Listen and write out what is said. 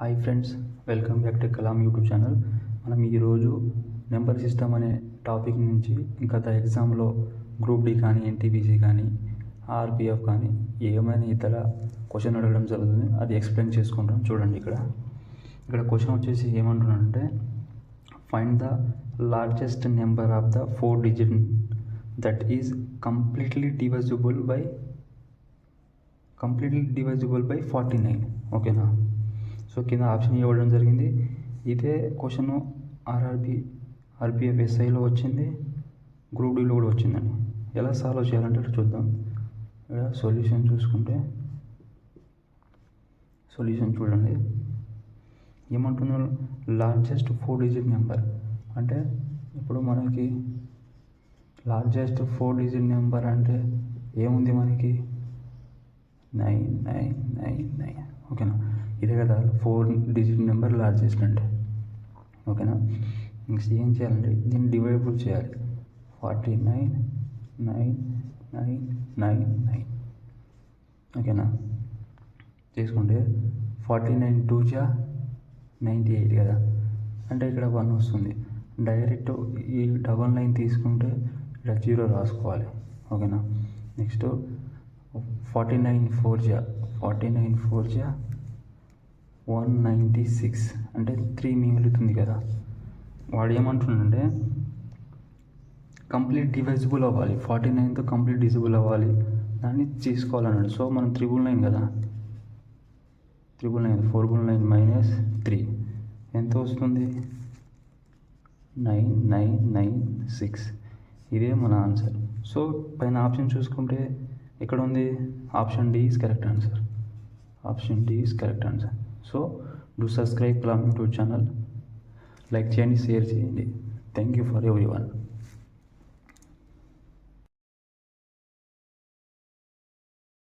Hi friends, welcome back to Kalam YouTube channel. మనం ఈరోజు number system అనే టాపిక్ నుంచి గత ఎగ్జామ్లో గ్రూప్ డి కానీ ఎన్టీపీసీ కానీ ఆర్పిఎఫ్ కానీ ఏమైనా ఇతర క్వశ్చన్ అడగడం జరుగుతుంది. అది ఎక్స్ప్లెయిన్ చేసుకుంటాం. చూడండి, ఇక్కడ క్వశ్చన్ వచ్చేసి ఏమంటున్నానంటే, find the largest number of the 4 digit that is completely divisible by 49. ఓకేనా? సో కింద ఆప్షన్ ఇవ్వడం జరిగింది. ఇదే క్వశ్చన్ ఆర్పిఎఫ్ ఎస్ఐలో వచ్చింది, గ్రూప్ డీలో కూడా వచ్చిందండి. ఎలా సాల్వ్ చేయాలంటే చూద్దాం. ఇక్కడ సొల్యూషన్ చూడండి. ఏమంటున్నారు? లార్జెస్ట్ 4 digit నెంబర్ అంటే ఇప్పుడు మనకి లార్జెస్ట్ 4 digit నెంబర్ అంటే ఏముంది మనకి? 999. ఓకేనా? ఇదే కదా 4 digit నెంబర్ లార్జెస్ట్ అంటే. ఓకేనా? నెక్స్ట్ ఏం చేయాలంటే దీన్ని డివైడబుల్ చేయాలి. 49,999. ఓకేనా? తీసుకుంటే 49 2 98 కదా, అంటే ఇక్కడ 1 వస్తుంది. డైరెక్ట్ ఈ 99 తీసుకుంటే ఇక్కడ 0 రాసుకోవాలి. ఓకేనా? నెక్స్ట్ 49 4 196 అంటే 3 మిగులుతుంది కదా. వాడు ఏమంటున్నాడంటే కంప్లీట్ డివైజిబుల్ అవ్వాలి, 49తో కంప్లీట్ డివిజిబుల్ అవ్వాలి, దాన్ని తీసుకోవాలన్నాడు. సో మనం 999 కదా, 499 -3 ఎంత వస్తుంది? 9996. ఇదే మన ఆన్సర్. సో పైన ఆప్షన్ చూసుకుంటే ఇక్కడ ఉంది option D is correct answer. So do subscribe Kalam YouTube channel. Like చేయండి, షేర్ చేయండి. Thank you for everyone.